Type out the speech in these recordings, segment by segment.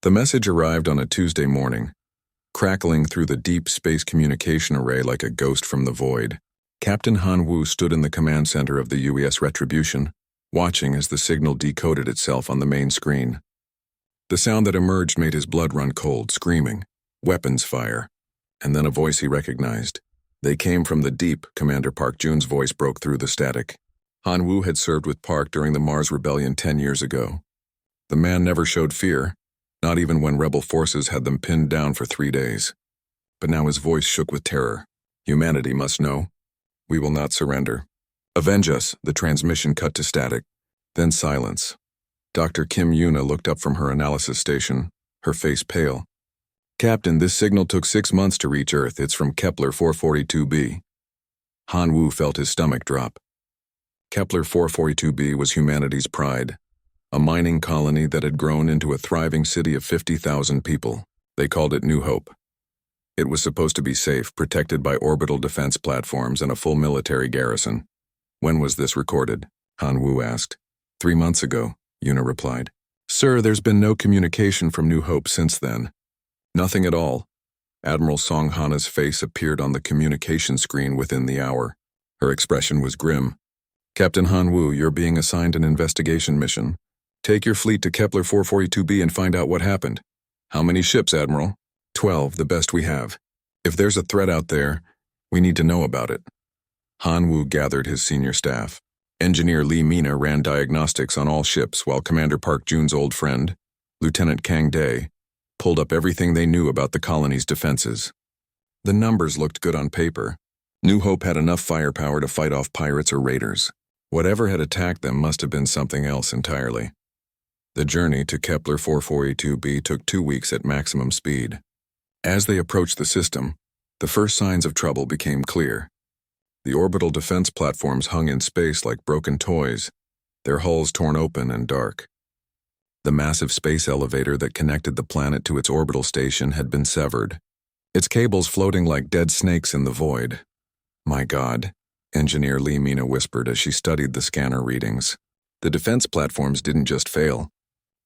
The message arrived on a Tuesday morning, crackling through the deep space communication array like a ghost from the void. Captain Han Wu stood in the command center of the UES Retribution, watching as the signal decoded itself on the main screen. The sound that emerged made his blood run cold, screaming, "Weapons fire," and then a voice he recognized. They came from the deep. Commander Park Jun's voice broke through the static. Han Wu had served with Park during the Mars Rebellion 10 years ago. The man never showed fear, not even when rebel forces had them pinned down for 3 days. But now his voice shook with terror. "Humanity must know. We will not surrender. Avenge us." The transmission cut to static, then silence. Dr. Kim Yuna looked up from her analysis station, her face pale. "Captain, this signal took 6 months to reach Earth. It's from Kepler 442b. Han Wu felt his stomach drop. Kepler 442b was humanity's pride, a mining colony that had grown into a thriving city of 50,000 people. They called it New Hope. It was supposed to be safe, protected by orbital defense platforms and a full military garrison. "When was this recorded?" Han Wu asked. 3 months ago, Yuna replied. "Sir, there's been no communication from New Hope since then." "Nothing at all." Admiral Song Hana's face appeared on the communication screen within the hour. Her expression was grim. "Captain Han Wu, you're being assigned an investigation mission. Take your fleet to Kepler 442b and find out what happened." "How many ships, Admiral?" 12, the best we have. If there's a threat out there, we need to know about it." Han Wu gathered his senior staff. Engineer Lee Mina ran diagnostics on all ships while Commander Park Jun's old friend, Lieutenant Kang Dae, pulled up everything they knew about the colony's defenses. The numbers looked good on paper. New Hope had enough firepower to fight off pirates or raiders. Whatever had attacked them must have been something else entirely. The journey to Kepler 442b took 2 weeks at maximum speed. As they approached the system, the first signs of trouble became clear. The orbital defense platforms hung in space like broken toys, their hulls torn open and dark. The massive space elevator that connected the planet to its orbital station had been severed, its cables floating like dead snakes in the void. "My God," Engineer Lee Mina whispered as she studied the scanner readings. The defense platforms didn't just fail.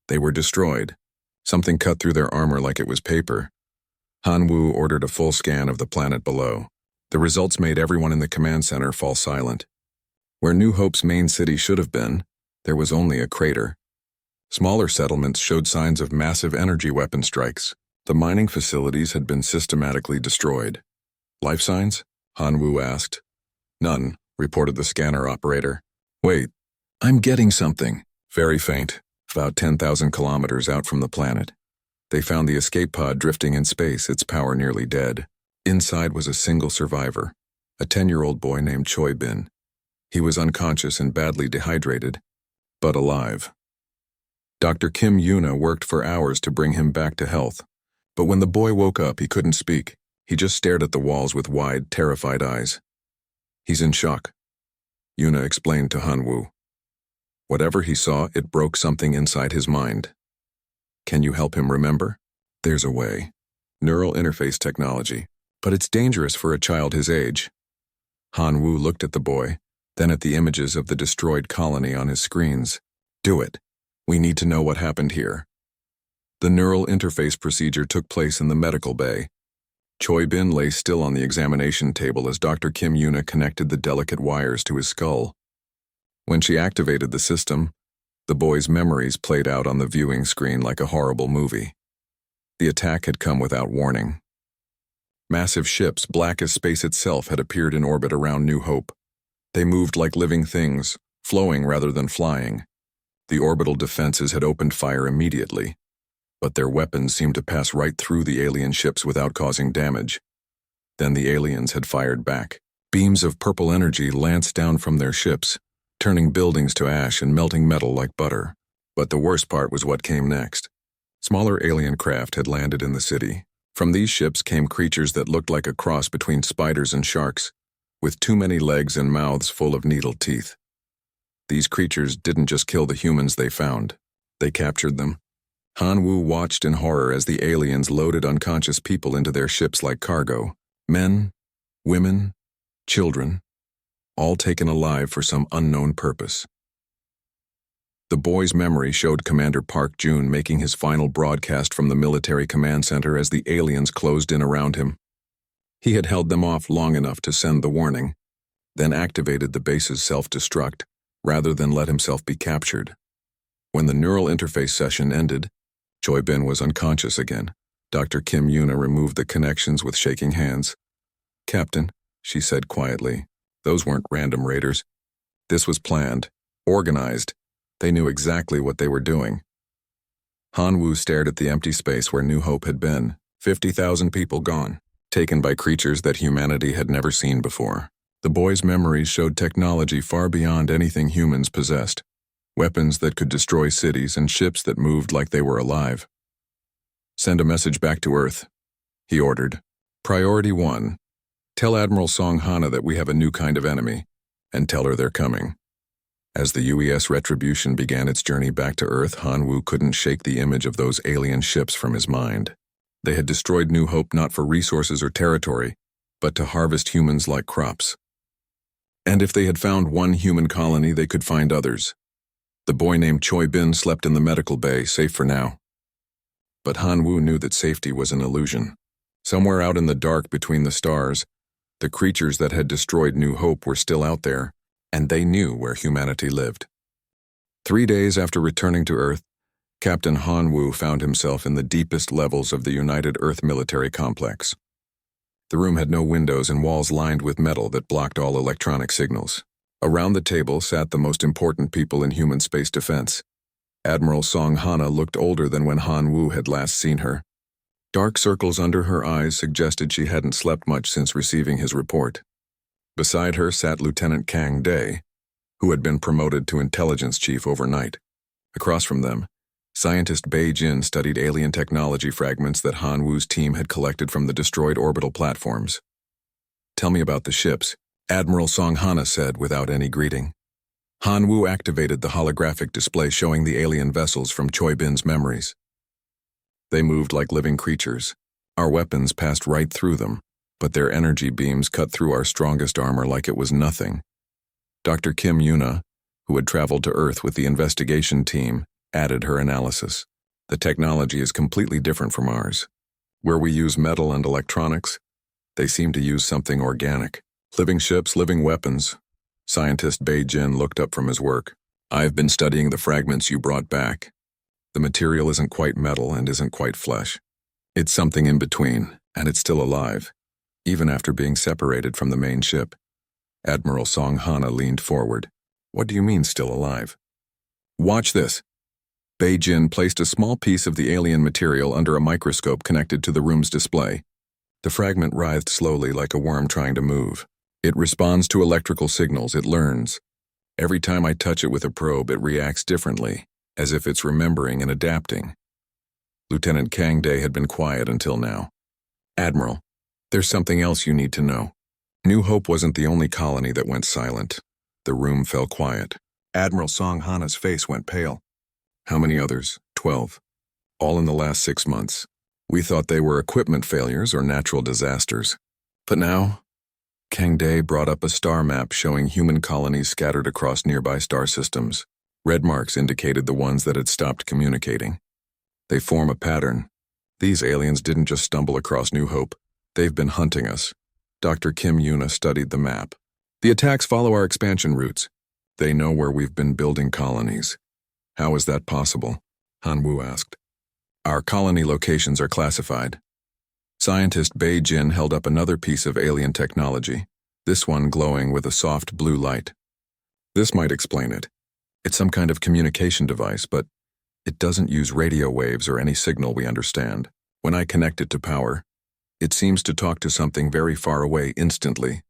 They were destroyed. Something cut through their armor like it was paper. Han Wu ordered a full scan of the planet below. The results made everyone in the command center fall silent. Where New Hope's main city should have been, there was only a crater. Smaller settlements showed signs of massive energy weapon strikes. The mining facilities had been systematically destroyed. "Life signs?" Han Wu asked. "None," reported the scanner operator. "Wait, I'm getting something." "Very faint, about 10,000 kilometers out from the planet. They found the escape pod drifting in space, its power nearly dead. Inside was a single survivor, a 10-year-old boy named Choi Bin. He was unconscious and badly dehydrated, but alive. Dr. Kim Yuna worked for hours to bring him back to health, but when the boy woke up, he couldn't speak. He just stared at the walls with wide, terrified eyes. "He's in shock," Yuna explained to Han Wu. "Whatever he saw, it broke something inside his mind." "Can you help him remember?" "There's a way. Neural interface technology. But it's dangerous for a child his age." Han Wu looked at the boy, then at the images of the destroyed colony on his screens. "Do it. We need to know what happened here." The neural interface procedure took place in the medical bay. Choi Bin lay still on the examination table as Dr. Kim Yuna connected the delicate wires to his skull. When she activated the system, the boy's memories played out on the viewing screen like a horrible movie. The attack had come without warning. Massive ships, black as space itself, had appeared in orbit around New Hope. They moved like living things, flowing rather than flying. The orbital defenses had opened fire immediately, but their weapons seemed to pass right through the alien ships without causing damage. Then the aliens had fired back. Beams of purple energy lanced down from their ships, turning buildings to ash and melting metal like butter. But the worst part was what came next. Smaller alien craft had landed in the city. From these ships came creatures that looked like a cross between spiders and sharks, with too many legs and mouths full of needle teeth. These creatures didn't just kill the humans they found. They captured them. Han Wu watched in horror as the aliens loaded unconscious people into their ships like cargo. Men, women, children, all taken alive for some unknown purpose. The boy's memory showed Commander Park Jun making his final broadcast from the military command center as the aliens closed in around him. He had held them off long enough to send the warning, then activated the base's self-destruct, rather than let himself be captured. When the neural interface session ended, Choi Bin was unconscious again. Dr. Kim Yuna removed the connections with shaking hands. "Captain," she said quietly, "those weren't random raiders. This was planned, organized. They knew exactly what they were doing." Han Wu stared at the empty space where New Hope had been. 50,000 people gone, taken by creatures that humanity had never seen before. The boy's memories showed technology far beyond anything humans possessed. Weapons that could destroy cities and ships that moved like they were alive. "Send a message back to Earth," he ordered. "Priority 1. Tell Admiral Song Hana that we have a new kind of enemy, and tell her they're coming." As the UES Retribution began its journey back to Earth, Han Wu couldn't shake the image of those alien ships from his mind. They had destroyed New Hope not for resources or territory, but to harvest humans like crops. And if they had found one human colony, they could find others. The boy named Choi Bin slept in the medical bay, safe for now. But Han Wu knew that safety was an illusion. Somewhere out in the dark between the stars, the creatures that had destroyed New Hope were still out there, and they knew where humanity lived. 3 days after returning to Earth, Captain Han Wu found himself in the deepest levels of the United Earth military complex. The room had no windows and walls lined with metal that blocked all electronic signals. Around the table sat the most important people in human space defense. Admiral Song Hana looked older than when Han Wu had last seen her. Dark circles under her eyes suggested she hadn't slept much since receiving his report. Beside her sat Lieutenant Kang Dae, who had been promoted to intelligence chief overnight. Across from them, scientist Bei Jin studied alien technology fragments that Han Wu's team had collected from the destroyed orbital platforms. "Tell me about the ships," Admiral Song Hana said without any greeting. Han Wu activated the holographic display showing the alien vessels from Choi Bin's memories. They moved like living creatures. Our weapons passed right through them, but their energy beams cut through our strongest armor like it was nothing. Dr. Kim Yuna, who had traveled to Earth with the investigation team, added her analysis. "The technology is completely different from ours. Where we use metal and electronics, they seem to use something organic. Living ships, living weapons." Scientist Bei Jin looked up from his work. "I've been studying the fragments you brought back. The material isn't quite metal and isn't quite flesh. It's something in between, and it's still alive, even after being separated from the main ship." Admiral Song Hana leaned forward. "What do you mean, still alive?" "Watch this." Bei Jin placed a small piece of the alien material under a microscope connected to the room's display. The fragment writhed slowly like a worm trying to move. "It responds to electrical signals, it learns. Every time I touch it with a probe, it reacts differently, as if it's remembering and adapting." Lieutenant Kang Dae had been quiet until now. "Admiral, there's something else you need to know." New Hope wasn't the only colony that went silent. The room fell quiet. Admiral Song Hana's face went pale. "How many others?" 12. "All in the last 6 months. We thought they were equipment failures or natural disasters. But now..." Kang Dae brought up a star map showing human colonies scattered across nearby star systems. Red marks indicated the ones that had stopped communicating. "They form a pattern. These aliens didn't just stumble across New Hope. They've been hunting us." Dr. Kim Yuna studied the map. "The attacks follow our expansion routes. They know where we've been building colonies." "How is that possible?" Han Wu asked. "Our colony locations are classified." Scientist Bei Jin held up another piece of alien technology, this one glowing with a soft blue light. "This might explain it. It's some kind of communication device, but it doesn't use radio waves or any signal we understand. When I connect it to power, it seems to talk to something very far away instantly."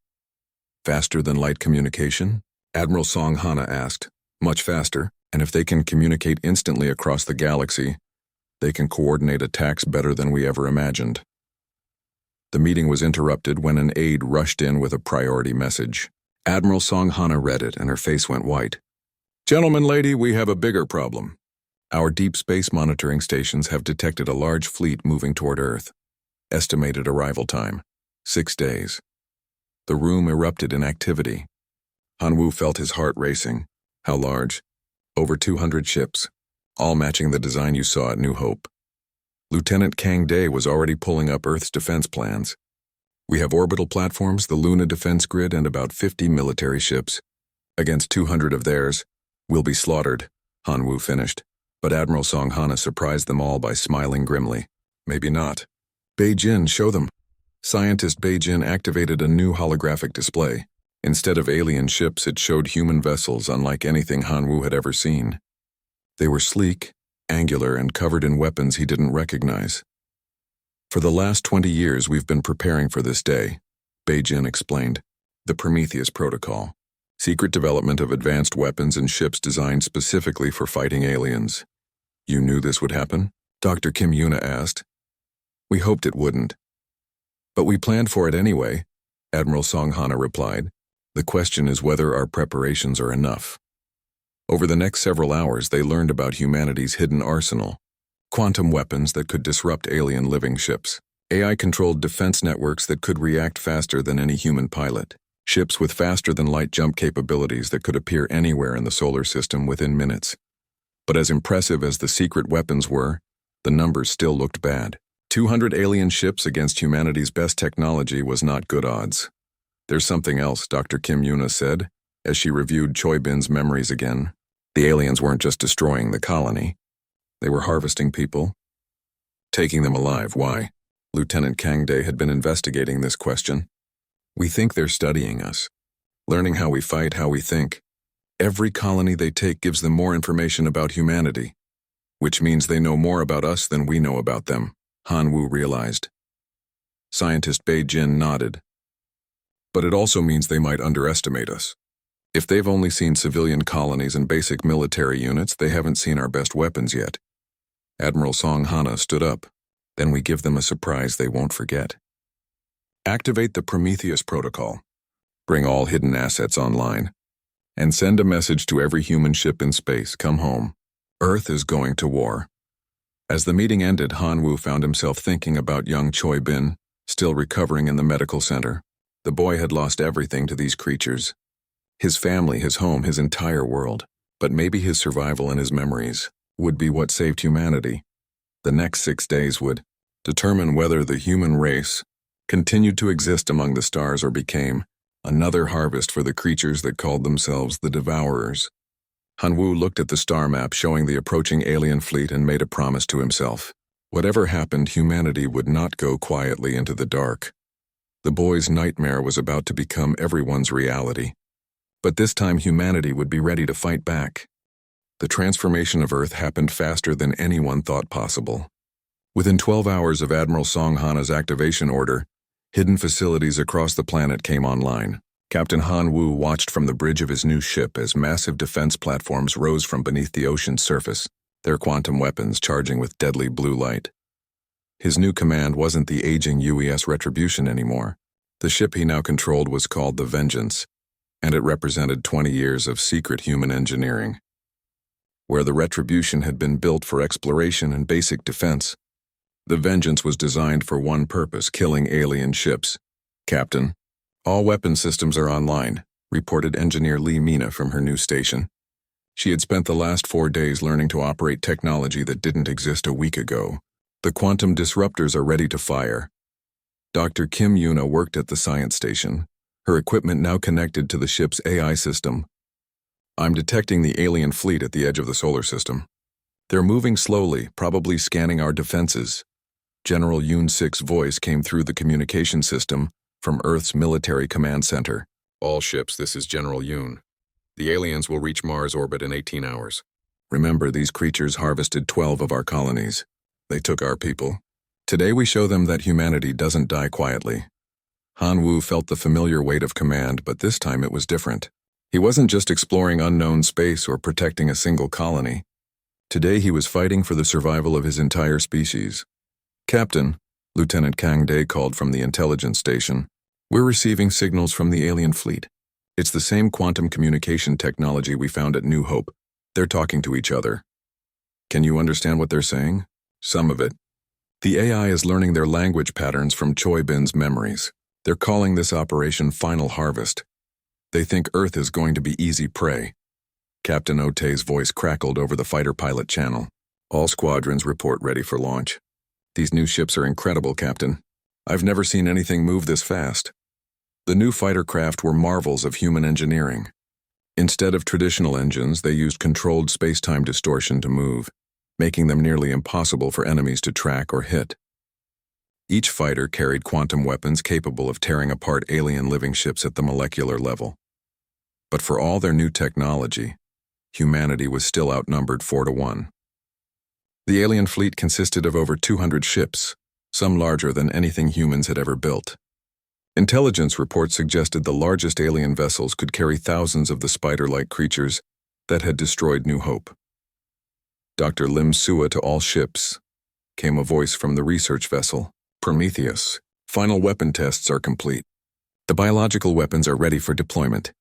"Faster than light communication?" Admiral Song Hana asked. "Much faster, and if they can communicate instantly across the galaxy, they can coordinate attacks better than we ever imagined." The meeting was interrupted when an aide rushed in with a priority message. Admiral Song Hana read it, and her face went white. "Gentlemen, lady, we have a bigger problem. Our deep space monitoring stations have detected a large fleet moving toward Earth. Estimated arrival time, 6 days." The room erupted in activity. Han Wu felt his heart racing. "How large?" Over 200 ships, all matching the design you saw at New Hope. Lieutenant Kang Day was already pulling up Earth's defense plans. We have orbital platforms, the Luna defense grid, and about 50 military ships. Against 200 of theirs, we'll be slaughtered, Han Wu finished. But Admiral Song Hana surprised them all by smiling grimly. Maybe not. Beijing, show them. Scientist Beijing activated a new holographic display. Instead of alien ships, it showed human vessels unlike anything Han Wu had ever seen. They were sleek, angular, and covered in weapons he didn't recognize. For the last 20 years, we've been preparing for this day, Beijing explained. The Prometheus Protocol. Secret development of advanced weapons and ships designed specifically for fighting aliens. You knew this would happen? Dr. Kim Yuna asked. We hoped it wouldn't. But we planned for it anyway, Admiral Song Hana replied. The question is whether our preparations are enough. Over the next several hours, they learned about humanity's hidden arsenal. Quantum weapons that could disrupt alien living ships. AI-controlled defense networks that could react faster than any human pilot. Ships with faster-than-light jump capabilities that could appear anywhere in the solar system within minutes. But as impressive as the secret weapons were, the numbers still looked bad. 200 alien ships against humanity's best technology was not good odds. There's something else, Dr. Kim Yuna said, as she reviewed Choi Bin's memories again. The aliens weren't just destroying the colony. They were harvesting people, taking them alive. Why? Lieutenant Kang Day had been investigating this question. We think they're studying us, learning how we fight, how we think. Every colony they take gives them more information about humanity, which means they know more about us than we know about them, Han Wu realized. Scientist Beijing nodded. But it also means they might underestimate us. If they've only seen civilian colonies and basic military units, they haven't seen our best weapons yet. Admiral Song Hana stood up. Then we give them a surprise they won't forget. Activate the Prometheus Protocol. Bring all hidden assets online. And send a message to every human ship in space. Come home. Earth is going to war. As the meeting ended, Han Wu found himself thinking about young Choi Bin, still recovering in the medical center. The boy had lost everything to these creatures. His family, his home, his entire world. But maybe his survival and his memories would be what saved humanity. The next 6 days would determine whether the human race continued to exist among the stars or became another harvest for the creatures that called themselves the Devourers. Han Wu looked at the star map showing the approaching alien fleet and made a promise to himself. Whatever happened, humanity would not go quietly into the dark. The boy's nightmare was about to become everyone's reality. But this time humanity would be ready to fight back. The transformation of Earth happened faster than anyone thought possible. Within 12 hours of Admiral Song Hana's activation order, hidden facilities across the planet came online. Captain Han Wu watched from the bridge of his new ship as massive defense platforms rose from beneath the ocean's surface, their quantum weapons charging with deadly blue light. His new command wasn't the aging UES Retribution anymore. The ship he now controlled was called the Vengeance, and it represented 20 years of secret human engineering. Where the Retribution had been built for exploration and basic defense, the Vengeance was designed for one purpose: killing alien ships. Captain, all weapon systems are online, reported Engineer Lee Mina from her new station. She had spent the last 4 days learning to operate technology that didn't exist a week ago. The quantum disruptors are ready to fire. Dr. Kim Yuna worked at the science station, her equipment now connected to the ship's AI system. I'm detecting the alien fleet at the edge of the solar system. They're moving slowly, probably scanning our defenses. General Yoon Sik's voice came through the communication system from Earth's military command center. All ships, this is General Yoon. The aliens will reach Mars orbit in 18 hours. Remember, these creatures harvested 12 of our colonies. They took our people. Today we show them that humanity doesn't die quietly. Han Wu felt the familiar weight of command, but this time it was different. He wasn't just exploring unknown space or protecting a single colony. Today he was fighting for the survival of his entire species. Captain, Lieutenant Kang Day called from the intelligence station. We're receiving signals from the alien fleet. It's the same quantum communication technology we found at New Hope. They're talking to each other. Can you understand what they're saying? Some of it. The AI is learning their language patterns from Choi Bin's memories. They're calling this operation Final Harvest. They think Earth is going to be easy prey. Captain Otay's voice crackled over the fighter pilot channel. All squadrons report ready for launch. These new ships are incredible, Captain. I've never seen anything move this fast. The new fighter craft were marvels of human engineering. Instead of traditional engines, they used controlled space-time distortion to move, making them nearly impossible for enemies to track or hit. Each fighter carried quantum weapons capable of tearing apart alien living ships at the molecular level. But for all their new technology, humanity was still outnumbered 4-1. The alien fleet consisted of over 200 ships, some larger than anything humans had ever built. Intelligence reports suggested the largest alien vessels could carry thousands of the spider-like creatures that had destroyed New Hope. Dr. Lim Sua to all ships, came a voice from the research vessel. Prometheus, final weapon tests are complete. The biological weapons are ready for deployment.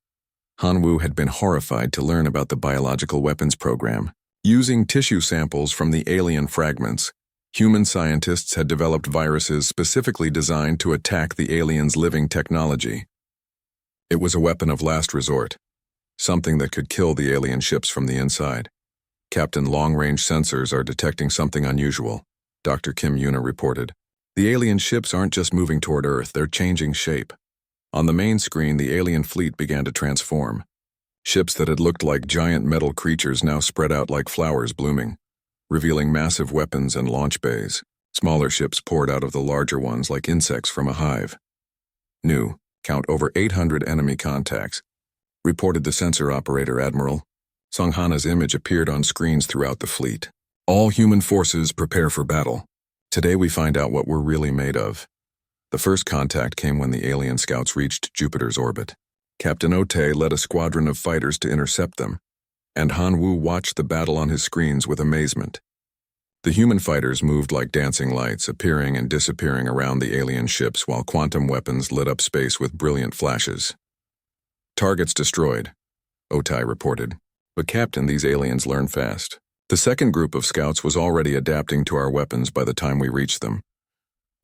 Han Wu had been horrified to learn about the biological weapons program. Using tissue samples from the alien fragments, human scientists had developed viruses specifically designed to attack the aliens' living technology. It was a weapon of last resort, something that could kill the alien ships from the inside. Captain, long-range sensors are detecting something unusual, Dr. Kim Yuna reported. The alien ships aren't just moving toward Earth, they're changing shape. On the main screen, the alien fleet began to transform. Ships that had looked like giant metal creatures now spread out like flowers blooming, revealing massive weapons and launch bays. Smaller ships poured out of the larger ones like insects from a hive. New, count over 800 enemy contacts, reported the sensor operator Admiral. Song Hana's image appeared on screens throughout the fleet. All human forces prepare for battle. Today we find out what we're really made of. The first contact came when the alien scouts reached Jupiter's orbit. Captain Otay led a squadron of fighters to intercept them, and Han Wu watched the battle on his screens with amazement. The human fighters moved like dancing lights, appearing and disappearing around the alien ships while quantum weapons lit up space with brilliant flashes. Targets destroyed, Otay reported. But Captain, these aliens learn fast. The second group of scouts was already adapting to our weapons by the time we reached them.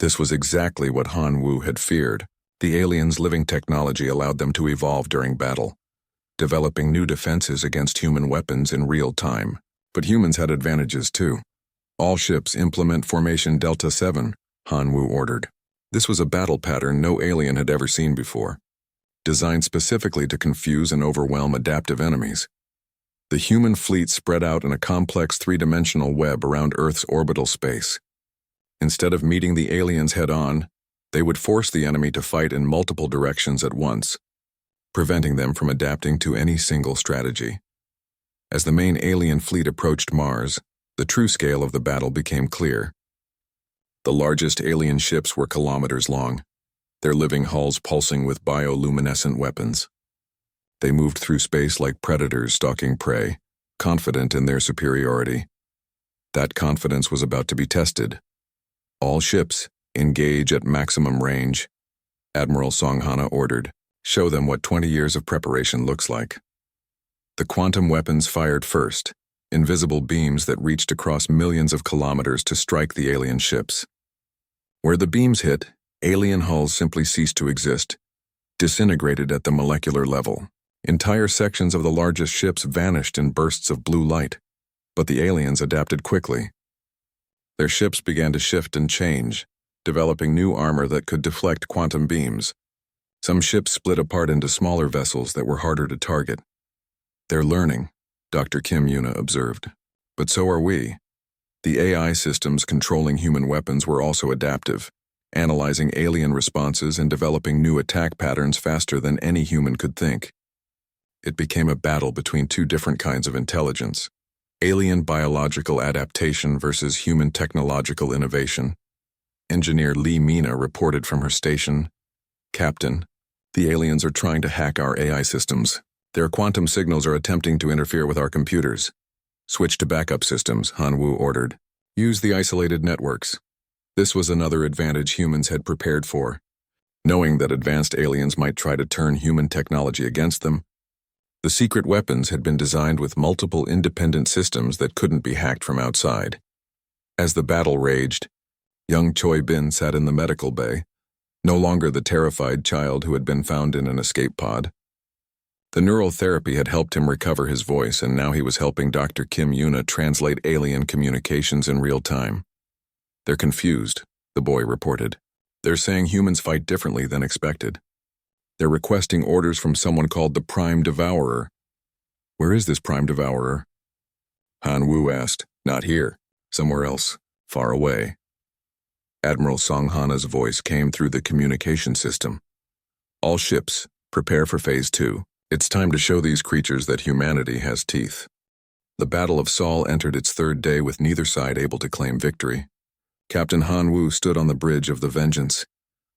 This was exactly what Han Wu had feared. The aliens' living technology allowed them to evolve during battle, developing new defenses against human weapons in real time. But humans had advantages too. All ships implement Formation Delta 7, Han Wu ordered. This was a battle pattern no alien had ever seen before, designed specifically to confuse and overwhelm adaptive enemies. The human fleet spread out in a complex three-dimensional web around Earth's orbital space. Instead of meeting the aliens head-on, they would force the enemy to fight in multiple directions at once, preventing them from adapting to any single strategy. As the main alien fleet approached Mars, the true scale of the battle became clear. The largest alien ships were kilometers long, their living hulls pulsing with bioluminescent weapons. They moved through space like predators stalking prey, confident in their superiority. That confidence was about to be tested. All ships, engage at maximum range, Admiral Song Hana ordered. Show them what 20 years of preparation looks like. The quantum weapons fired first, invisible beams that reached across millions of kilometers to strike the alien ships. Where the beams hit, alien hulls simply ceased to exist, disintegrated at the molecular level. Entire sections of the largest ships vanished in bursts of blue light, but the aliens adapted quickly. Their ships began to shift and change, developing new armor that could deflect quantum beams. Some ships split apart into smaller vessels that were harder to target. They're learning, Dr. Kim Yuna observed. But so are we. The AI systems controlling human weapons were also adaptive, analyzing alien responses and developing new attack patterns faster than any human could think. It became a battle between two different kinds of intelligence: alien biological adaptation versus human technological innovation. Engineer Lee Mina reported from her station, "Captain, the aliens are trying to hack our AI systems. Their quantum signals are attempting to interfere with our computers. Switch to backup systems," Han Wu ordered. Use the isolated networks. This was another advantage humans had prepared for. Knowing that advanced aliens might try to turn human technology against them, the secret weapons had been designed with multiple independent systems that couldn't be hacked from outside. As the battle raged, young Choi Bin sat in the medical bay, no longer the terrified child who had been found in an escape pod. The neural therapy had helped him recover his voice, and now he was helping Dr. Kim Yuna translate alien communications in real time. "They're confused," the boy reported. "They're saying humans fight differently than expected. They're requesting orders from someone called the Prime Devourer." "Where is this Prime Devourer?" Han Wu asked. "Not here. Somewhere else. Far away." Admiral Song Hana's voice came through the communication system. "All ships, prepare for Phase 2. It's time to show these creatures that humanity has teeth." The Battle of Seoul entered its third day with neither side able to claim victory. Captain Han Wu stood on the bridge of the Vengeance,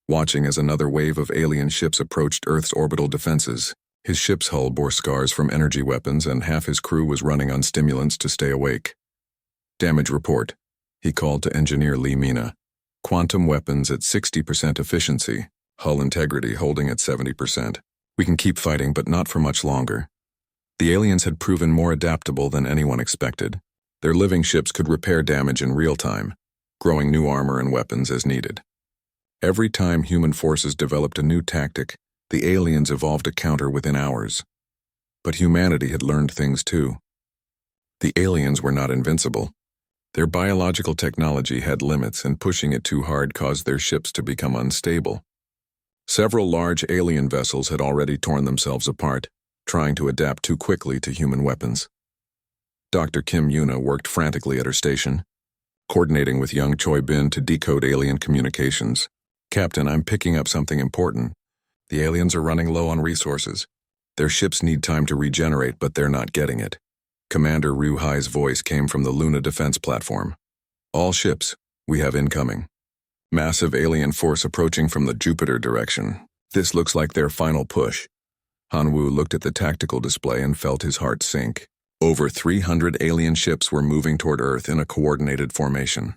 watching as another wave of alien ships approached Earth's orbital defenses. His ship's hull bore scars from energy weapons, and half his crew was running on stimulants to stay awake. "Damage report," he called to Engineer Lee Mina. "Quantum weapons at 60% efficiency, hull integrity holding at 70%. We can keep fighting, but not for much longer." The aliens had proven more adaptable than anyone expected. Their living ships could repair damage in real time, growing new armor and weapons as needed. Every time human forces developed a new tactic, the aliens evolved a counter within hours. But humanity had learned things too. The aliens were not invincible. Their biological technology had limits, and pushing it too hard caused their ships to become unstable. Several large alien vessels had already torn themselves apart, trying to adapt too quickly to human weapons. Dr. Kim Yuna worked frantically at her station, coordinating with young Choi Bin to decode alien communications. "Captain, I'm picking up something important. The aliens are running low on resources. Their ships need time to regenerate, but they're not getting it." Commander Ryu Hai's voice came from the Luna defense platform. "All ships, we have incoming. Massive alien force approaching from the Jupiter direction. This looks like their final push." Han Wu looked at the tactical display and felt his heart sink. Over 300 alien ships were moving toward Earth in a coordinated formation.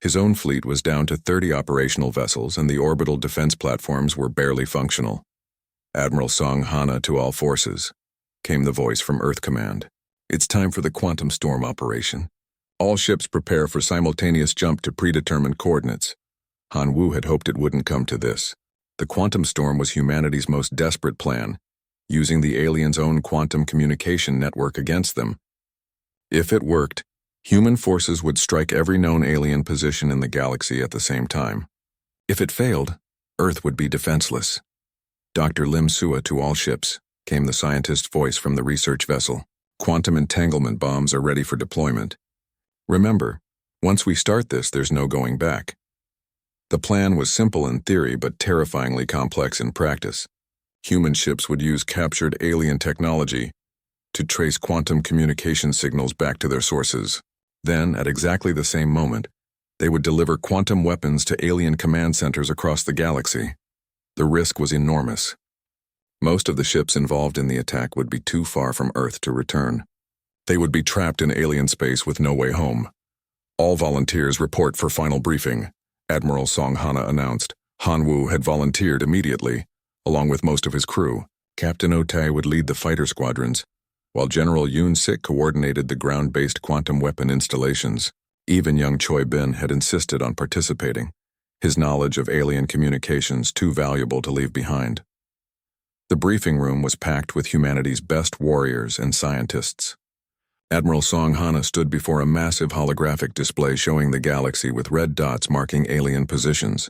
His own fleet was down to 30 operational vessels, and the orbital defense platforms were barely functional. "Admiral Song Hana to all forces," came the voice from Earth Command. "It's time for the Quantum Storm operation. All ships prepare for simultaneous jump to predetermined coordinates." Han Wu had hoped it wouldn't come to this. The Quantum Storm was humanity's most desperate plan, using the aliens' own quantum communication network against them. If it worked, human forces would strike every known alien position in the galaxy at the same time. If it failed, Earth would be defenseless. "Dr. Lim Sua to all ships," came the scientist's voice from the research vessel. "Quantum entanglement bombs are ready for deployment. Remember, once we start this, there's no going back." The plan was simple in theory, but terrifyingly complex in practice. Human ships would use captured alien technology to trace quantum communication signals back to their sources. Then, at exactly the same moment, they would deliver quantum weapons to alien command centers across the galaxy. The risk was enormous. Most of the ships involved in the attack would be too far from Earth to return. They would be trapped in alien space with no way home. "All volunteers report for final briefing," Admiral Song Hana announced. Han Wu had volunteered immediately, along with most of his crew. Captain Otai would lead the fighter squadrons, while General Yoon Sik coordinated the ground-based quantum weapon installations. Even young Choi Bin had insisted on participating, his knowledge of alien communications too valuable to leave behind. The briefing room was packed with humanity's best warriors and scientists. Admiral Song Hana stood before a massive holographic display showing the galaxy with red dots marking alien positions.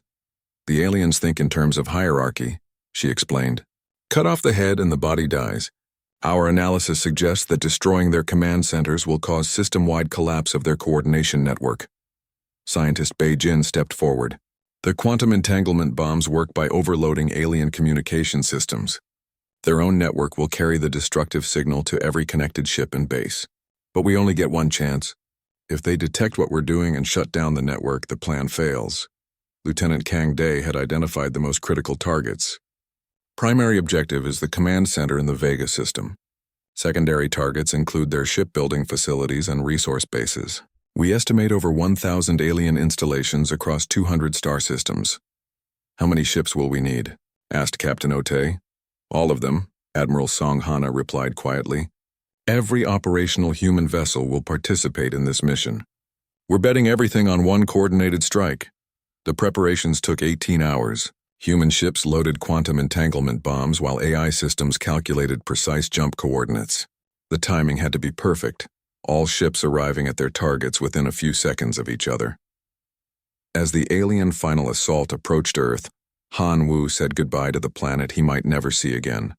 "The aliens think in terms of hierarchy," she explained. "Cut off the head and the body dies. Our analysis suggests that destroying their command centers will cause system-wide collapse of their coordination network." Scientist Bei Jin stepped forward. "The quantum entanglement bombs work by overloading alien communication systems. Their own network will carry the destructive signal to every connected ship and base. But we only get one chance. If they detect what we're doing and shut down the network, the plan fails." Lieutenant Kang Dae had identified the most critical targets. "Primary objective is the command center in the Vega system. Secondary targets include their shipbuilding facilities and resource bases. We estimate over 1,000 alien installations across 200 star systems." "How many ships will we need?" asked Captain Ote. "All of them," Admiral Song Hana replied quietly. "Every operational human vessel will participate in this mission. We're betting everything on one coordinated strike." The preparations took 18 hours. Human ships loaded quantum entanglement bombs while AI systems calculated precise jump coordinates. The timing had to be perfect, all ships arriving at their targets within a few seconds of each other. As the alien final assault approached Earth, Han Wu said goodbye to the planet he might never see again.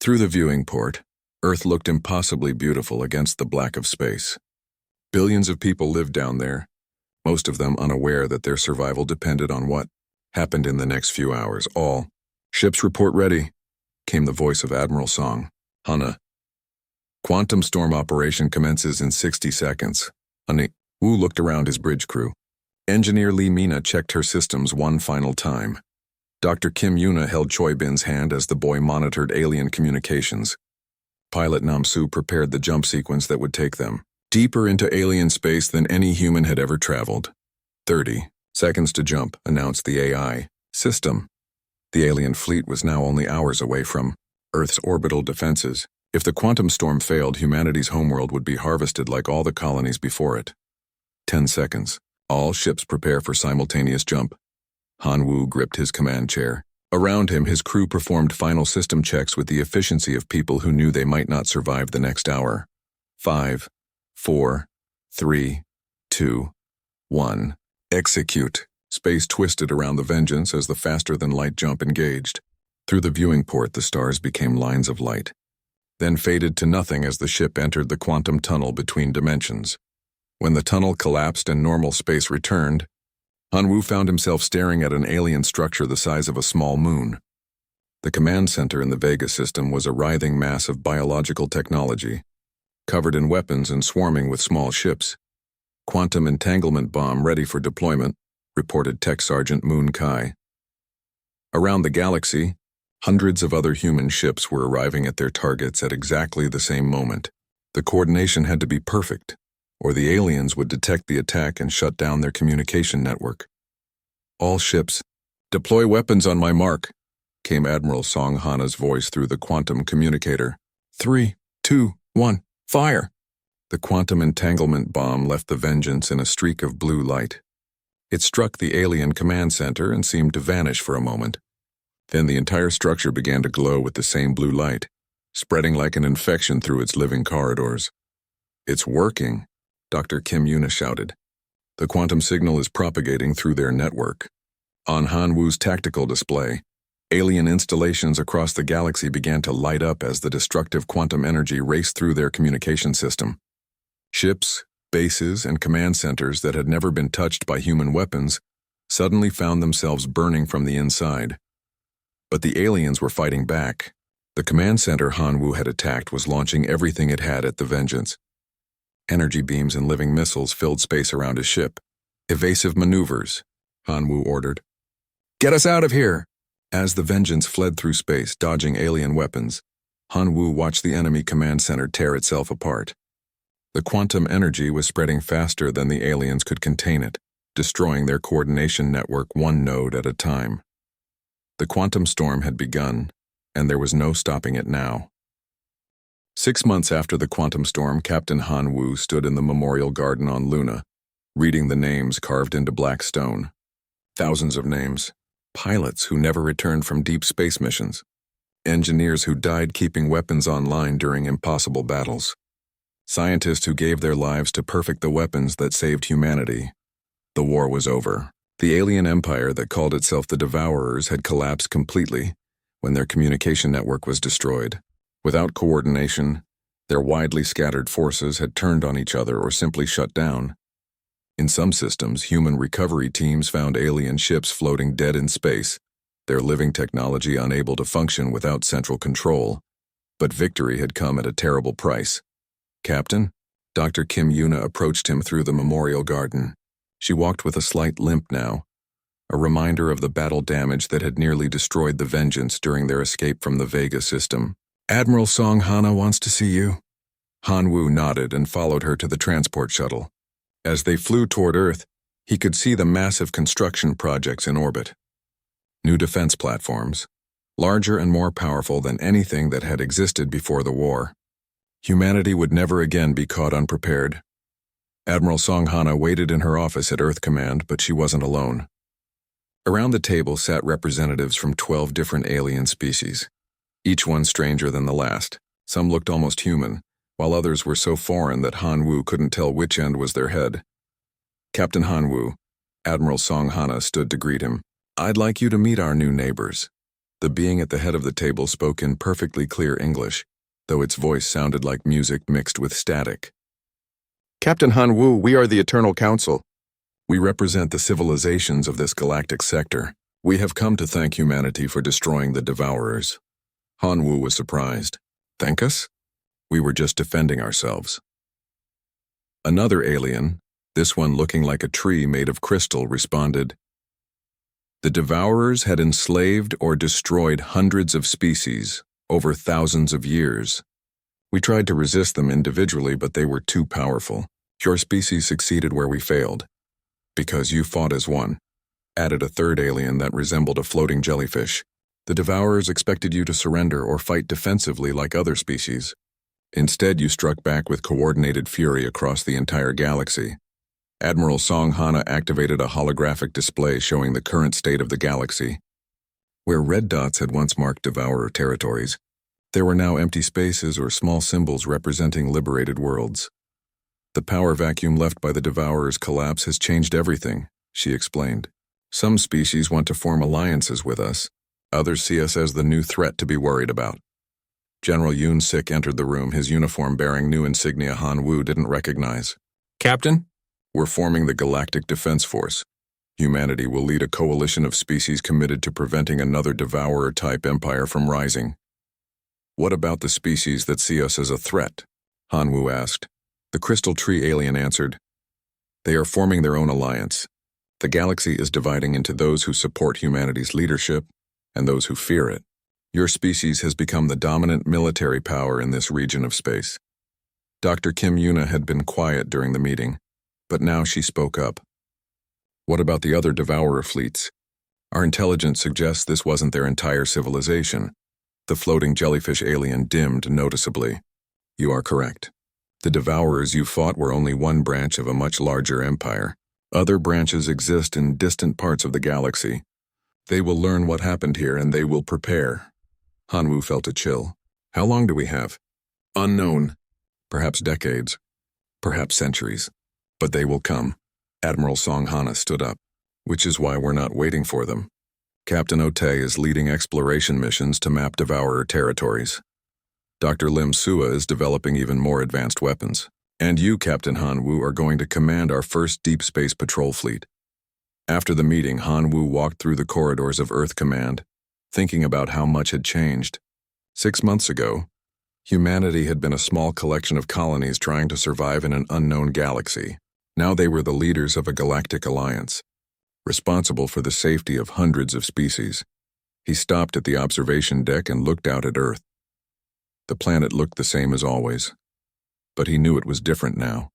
Through the viewing port, Earth looked impossibly beautiful against the black of space. Billions of people lived down there, most of them unaware that their survival depended on what happened in the next few hours. All ships report ready, came the voice of Admiral Song Hana. Quantum storm operation commences in 60 seconds. Wu looked around his bridge crew. Engineer Lee Mina checked her systems one final time. Dr. Kim Yuna held Choi Bin's hand as the boy monitored alien communications. Pilot Namsu prepared the jump sequence that would take them deeper into alien space than any human had ever traveled. 30 seconds to jump, announced the AI system. The alien fleet was now only hours away from Earth's orbital defenses. If the quantum storm failed, humanity's homeworld would be harvested like all the colonies before it. 10 seconds. All ships prepare for simultaneous jump. Han Wu gripped his command chair. Around him, his crew performed final system checks with the efficiency of people who knew they might not survive the next hour. 5, 4, 3, 2, 1. Execute. Space twisted around the Vengeance as the faster-than-light jump engaged. Through the viewing port, the stars became lines of light, then faded to nothing as the ship entered the quantum tunnel between dimensions. When the tunnel collapsed and normal space returned, Han Wu found himself staring at an alien structure the size of a small moon. The command center in the Vega system was a writhing mass of biological technology, covered in weapons and swarming with small ships. Quantum entanglement bomb ready for deployment, reported Tech Sergeant Moon Kai. Around the galaxy, hundreds of other human ships were arriving at their targets at exactly the same moment. The coordination had to be perfect, or the aliens would detect the attack and shut down their communication network. All ships, deploy weapons on my mark, came Admiral Song Hana's voice through the quantum communicator. 3, 2, 1, fire! The quantum entanglement bomb left the Vengeance in a streak of blue light. It struck the alien command center and seemed to vanish for a moment. Then the entire structure began to glow with the same blue light, spreading like an infection through its living corridors. It's working, Dr. Kim Yuna shouted. The quantum signal is propagating through their network. On Han Wu's tactical display, alien installations across the galaxy began to light up as the destructive quantum energy raced through their communication system. Ships, bases, and command centers that had never been touched by human weapons suddenly found themselves burning from the inside. But the aliens were fighting back. The command center Han Wu had attacked was launching everything it had at the Vengeance. Energy beams and living missiles filled space around his ship. Evasive maneuvers, Han Wu ordered. Get us out of here! As the Vengeance fled through space, dodging alien weapons, Han Wu watched the enemy command center tear itself apart. The quantum energy was spreading faster than the aliens could contain it, destroying their coordination network one node at a time. The quantum storm had begun, and there was no stopping it now. 6 months after the quantum storm, Captain Han Wu stood in the memorial garden on Luna, reading the names carved into black stone. Thousands of names. Pilots who never returned from deep space missions. Engineers who died keeping weapons online during impossible battles. Scientists who gave their lives to perfect the weapons that saved humanity. The war was over. The alien empire that called itself the Devourers had collapsed completely when their communication network was destroyed. Without coordination, their widely scattered forces had turned on each other or simply shut down. In some systems, human recovery teams found alien ships floating dead in space, their living technology unable to function without central control. But victory had come at a terrible price. Captain? Dr. Kim Yuna approached him through the memorial garden. She walked with a slight limp now, a reminder of the battle damage that had nearly destroyed the Vengeance during their escape from the Vega system. Admiral Song Hana wants to see you. Han Wu nodded and followed her to the transport shuttle. As they flew toward Earth, he could see the massive construction projects in orbit. New defense platforms, larger and more powerful than anything that had existed before the war. Humanity would never again be caught unprepared. Admiral Song Hana waited in her office at Earth Command, but she wasn't alone. Around the table sat representatives from 12 different alien species, each one stranger than the last. Some looked almost human, while others were so foreign that Han Wu couldn't tell which end was their head. Captain Han Wu, Admiral Song Hana, stood to greet him. "I'd like you to meet our new neighbors." The being at the head of the table spoke in perfectly clear English, though its voice sounded like music mixed with static. "Captain Han Wu, we are the Eternal Council. We represent the civilizations of this galactic sector. We have come to thank humanity for destroying the Devourers." Han Wu was surprised. "Thank us? We were just defending ourselves." Another alien, this one looking like a tree made of crystal, responded, "The Devourers had enslaved or destroyed hundreds of species over thousands of years. We tried to resist them individually, but they were too powerful. Your species succeeded where we failed, because you fought as one," added a third alien that resembled a floating jellyfish. "The Devourers expected you to surrender or fight defensively like other species. Instead, you struck back with coordinated fury across the entire galaxy." Admiral Song Hana activated a holographic display showing the current state of the galaxy. Where red dots had once marked Devourer territories, there were now empty spaces or small symbols representing liberated worlds. "The power vacuum left by the Devourers' collapse has changed everything," she explained. "Some species want to form alliances with us. Others see us as the new threat to be worried about." General Yoon Sik entered the room, his uniform bearing new insignia Han Wu didn't recognize. "Captain? We're forming the Galactic Defense Force. Humanity will lead a coalition of species committed to preventing another Devourer-type empire from rising." "What about the species that see us as a threat?" Han Wu asked. The crystal tree alien answered, "They are forming their own alliance. The galaxy is dividing into those who support humanity's leadership and those who fear it. Your species has become the dominant military power in this region of space." Dr. Kim Yuna had been quiet during the meeting, but now she spoke up. "What about the other Devourer fleets? Our intelligence suggests this wasn't their entire civilization." The floating jellyfish alien dimmed noticeably. "You are correct. The Devourers you fought were only one branch of a much larger empire. Other branches exist in distant parts of the galaxy. They will learn what happened here and they will prepare." Han Wu felt a chill. "How long do we have?" "Unknown. Perhaps decades. Perhaps centuries. But they will come." Admiral Song Hana stood up. "Which is why we're not waiting for them. Captain Otay is leading exploration missions to map Devourer territories. Dr. Lim Sua is developing even more advanced weapons. And you, Captain Han Wu, are going to command our first deep space patrol fleet." After the meeting, Han Wu walked through the corridors of Earth Command, thinking about how much had changed. 6 months ago, humanity had been a small collection of colonies trying to survive in an unknown galaxy. Now they were the leaders of a galactic alliance, responsible for the safety of hundreds of species. He stopped at the observation deck and looked out at Earth. The planet looked the same as always, but he knew it was different now.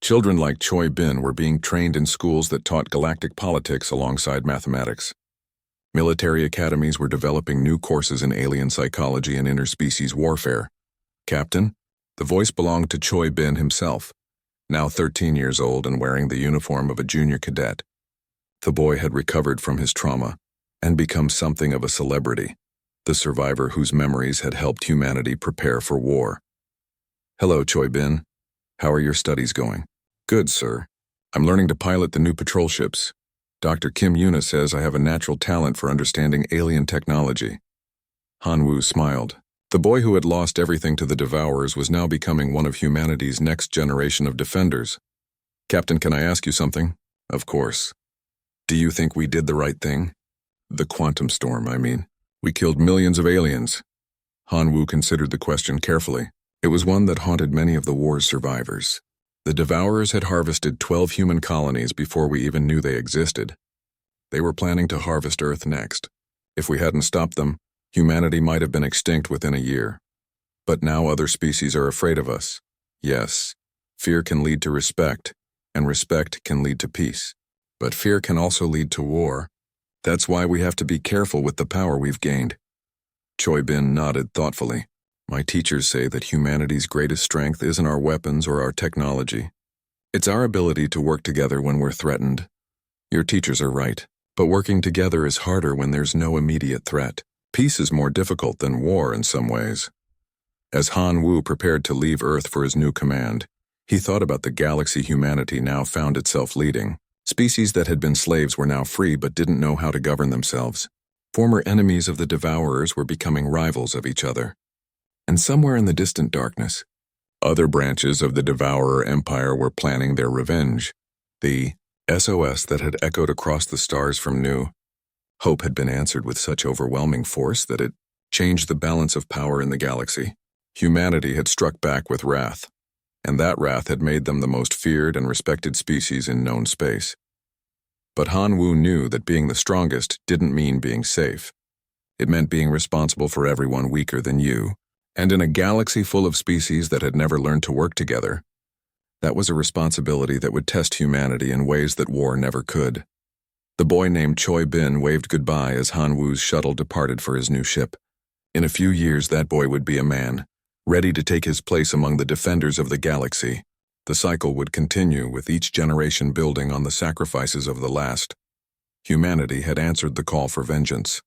Children like Choi Bin were being trained in schools that taught galactic politics alongside mathematics. Military academies were developing new courses in alien psychology and interspecies warfare. "Captain?" The voice belonged to Choi Bin himself, now 13 years old and wearing the uniform of a junior cadet. The boy had recovered from his trauma and become something of a celebrity, the survivor whose memories had helped humanity prepare for war. "Hello, Choi Bin. How are your studies going?" "Good, sir. I'm learning to pilot the new patrol ships. Dr. Kim Yuna says I have a natural talent for understanding alien technology." Han Wu smiled. The boy who had lost everything to the Devourers was now becoming one of humanity's next generation of defenders. "Captain, can I ask you something?" "Of course. Do you think we did the right thing?" "The quantum storm, I mean. We killed millions of aliens." Han Wu considered the question carefully. It was one that haunted many of the war's survivors. The Devourers had harvested 12 human colonies before we even knew they existed. They were planning to harvest Earth next. If we hadn't stopped them, humanity might have been extinct within a year. But now other species are afraid of us. Yes, fear can lead to respect, and respect can lead to peace. But fear can also lead to war. That's why we have to be careful with the power we've gained. Choi Bin nodded thoughtfully. "My teachers say that humanity's greatest strength isn't our weapons or our technology. It's our ability to work together when we're threatened." "Your teachers are right. But working together is harder when there's no immediate threat. Peace is more difficult than war in some ways. As Han Wu prepared to leave Earth for his new command, he thought about the galaxy humanity now found itself leading. Species that had been slaves were now free but didn't know how to govern themselves. Former enemies of the Devourers were becoming rivals of each other. And somewhere in the distant darkness, other branches of the Devourer Empire were planning their revenge. The SOS that had echoed across the stars from New Hope had been answered with such overwhelming force that it changed the balance of power in the galaxy. Humanity had struck back with wrath, and that wrath had made them the most feared and respected species in known space. But Han Wu knew that being the strongest didn't mean being safe. It meant being responsible for everyone weaker than you, and in a galaxy full of species that had never learned to work together, that was a responsibility that would test humanity in ways that war never could. The boy named Choi Bin waved goodbye as Han Wu's shuttle departed for his new ship. In a few years, that boy would be a man, ready to take his place among the defenders of the galaxy. The cycle would continue, with each generation building on the sacrifices of the last. Humanity had answered the call for vengeance.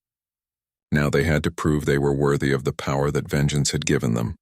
Now they had to prove they were worthy of the power that vengeance had given them.